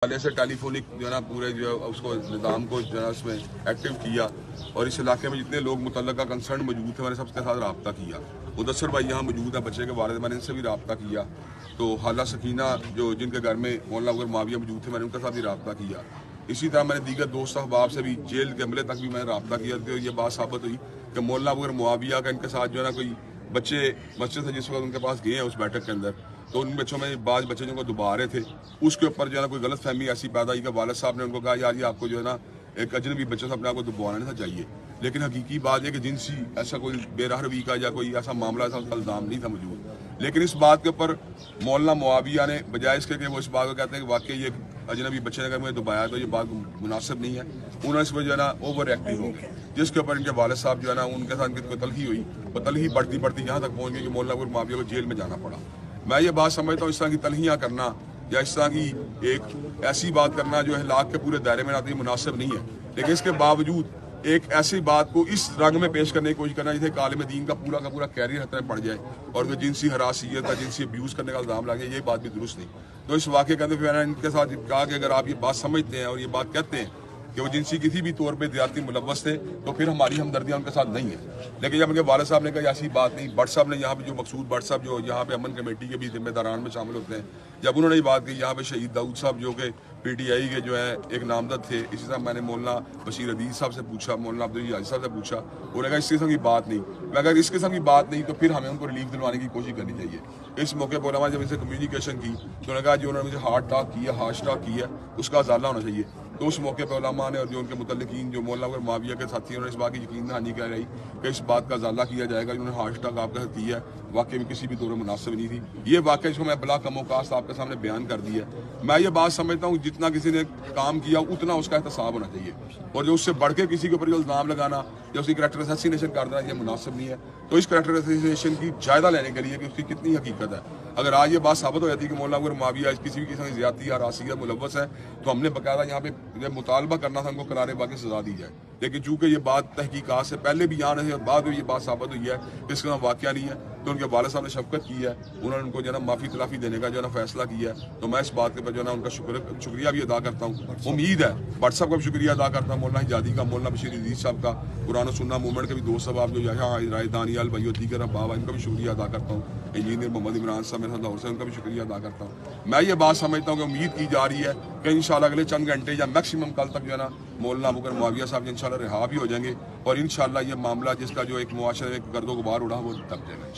वाले से टेलीफोनिक जो है ना पूरे जो है उसको निज़ाम को जो है उसमें एक्टिव किया और इस इलाके में जितने लोग मुतल्लका कंसर्न मौजूद थे मैंने सबके साथ रब्ता किया। मुदस्सर भाई यहाँ मौजूद है, बच्चे के वालिद, मैंने इनसे भी रब्ता किया। तो हाला सकीना जो जिनके घर में मौलाना अगर माविया मौजूद थे मैंने उनके साथ भी रब्ता किया। इसी तरह मैंने दीगर दोस्त अहबाब से भी जेल के हमले तक भी मैंने रब्ता किया। तो ये बात साबित हुई कि मौलाना अगर मुआविया का इनके साथ जो है ना कोई बच्चे मस्जिद से जिस वक्त उनके पास गए हैं उस बैठक के अंदर, तो उन बच्चों में बाज बच्चे जिनको दुबा रहे थे उसके ऊपर जो है ना कोई गलत फहमी ऐसी पैदा हुई कि वालिद साहब ने उनको कहा यार ये आपको जो है ना एक अजनबी बच्चे से अपने आप को दुबवाना नहीं चाहिए। लेकिन हकीकी बात है कि जिनसी ऐसा कोई बेराह रवी का या कोई ऐसा मामला ऐसा इल्ज़ाम नहीं था मौजूद। लेकिन इस बात के ऊपर मौलाना मुआविया ने बजाय इसके कि वो इस बात को कहते हैं कि वाकई ये अजनबी बच्चे ने अगर मुझे दुबाया तो ये बात मुनासिब नहीं है, उन्होंने इस पर जो है ना ओवर एक्टिव हो गए, जिसके ऊपर इनके वालिद साहब जो है ना उनके साथ इनकी तलखी हुई। वो तलखी बढ़ती बढ़ती यहाँ तक पहुँच गई कि मौलाना मुआविया को जेल में जाना पड़ा। मैं ये बात समझता हूँ इस तरह की तलहियाँ करना या इस तरह की एक ऐसी बात करना जो अखलाक के पूरे दायरे में आती है मुनासिब नहीं है। लेकिन इसके बावजूद एक ऐसी बात को इस रंग में पेश करने की कोशिश करना जिसे आलिम दीन का पूरा कैरियर खतरे में पड़ जाए और वो जिनसी हरासियत का जिनसी अब्यूज़ करने का इल्ज़ाम लगे, ये बात भी दुरुस्त नहीं। तो इस वाक़े के अंदर मैंने इनके साथ कहा कि अगर आप ये बात समझते हैं और ये बात कहते हैं कि वो जिनसी किसी भी तौर पे ज़्यादती मुलव्वस थे तो फिर हमारी हमदर्दियाँ उनके साथ नहीं है। लेकिन जब उनके वालिद साहब ने कहा ऐसी बात नहीं, भट्ट साहब ने यहाँ पे जो मकसूद भट्ट साहब जो यहाँ पे अमन कमेटी के भी जिम्मेदारान में शामिल होते हैं, जब उन्होंने ये बात कही यहाँ पे शहीद दाऊद साहब जो कि PTI के जो है एक नामजद थे, इसी तरह मैंने मौलाना बशीर अदीज़ साहब से पूछा, मौलाना अब्दुल हाजी साहब से पूछा, उन्होंने कहा इस किस्म की बात नहीं। मैं अगर इस किस्म की बात नहीं तो फिर हमें उनको रिलीफ दिलवाने की कोशिश करनी चाहिए। इस मौके पर जब इनसे कम्युनिकेशन की तो उन्होंने कहा जो उन्होंने मुझे हार्ट टॉक किया, हार्श टॉक किया, उसका अजाला होना चाहिए। तो उस मौके पर उलमा ने और जो उनके मुतल्लिकीन जो मौलाना अगर माविया के साथी उन्होंने इस बात की यकीन दहानी कराई कि इस बात का अजाला किया जाएगा जिन्होंने हार्ट टॉक आपके साथ किया वाकई में किसी भी दौर में मुनासिब नहीं थी। ये वाकई इसको मैं बला कमोकास्त आपके सामने बयान कर दिया। मैं ये बात समझता हूँ जितना किसी ने काम किया उतना उसका एहतसाब होना चाहिए और जो उससे बढ़ के किसी के ऊपर इल्ज़ाम लगाना या उसकी करैक्टर असैसिनेशन कर देना ये मुनासिब नहीं है। तो इस करैक्टर असैसिनेशन की जायजा लेने के लिए कि उसकी कितनी हकीकत है, अगर आज ये बात साबित हो जाती है कि मौलाना अगर माविया किसी भी किस्म की ज़्यादती या रासियत मुलव्वस है तो हमने बाकायदा यहाँ पे मुतालबा करना था उनको करारे बाकी सजा दी जाए। लेकिन चूंकि ये बात तहकीकात से पहले भी यहाँ नहीं और बाद में ये बात साबित हुई है कि इसका वाक़या नहीं है, तो उनके वालिद साहब ने शफकत की है, उन्होंने उनको जो है ना माफ़ी तलाफ़ी देने का जो है ना फैसला किया है। तो मैं इस बात के ऊपर जो है ना उनका शुक्रिया भी अदा करता हूँ। उम्मीद है भट्ट साहब का भी शुक्रिया अदा करता हूँ, मौलाना हिजादी का, मौलाना बशीर अदीज़ साहब का, कुरान सुन्ना मूवमेंट के भी दोस्त साहब जो यहाँ राय दानियाल भाई दीगर बाबा, इनका भी शुक्रिया अदा करता हूँ। इंजीनियर मोहम्मद इमरान साहब मेरे साथ लाहौर से, उनका भी शुक्रिया अदा करता हूँ। मैं ये बात समझता हूँ कि उम्मीद की जा रही है कि इंशाल्लाह अगले चंद घंटे या मैक्सिमम कल तक जो है ना मौलाना अबू मुआविया साहब इंशाल्लाह रिहा भी हो जाएंगे और इंशाल्लाह ये मामला जिसका जो एक मुआशरे में गर्दो गुबार उड़ा वो दब जाएगा।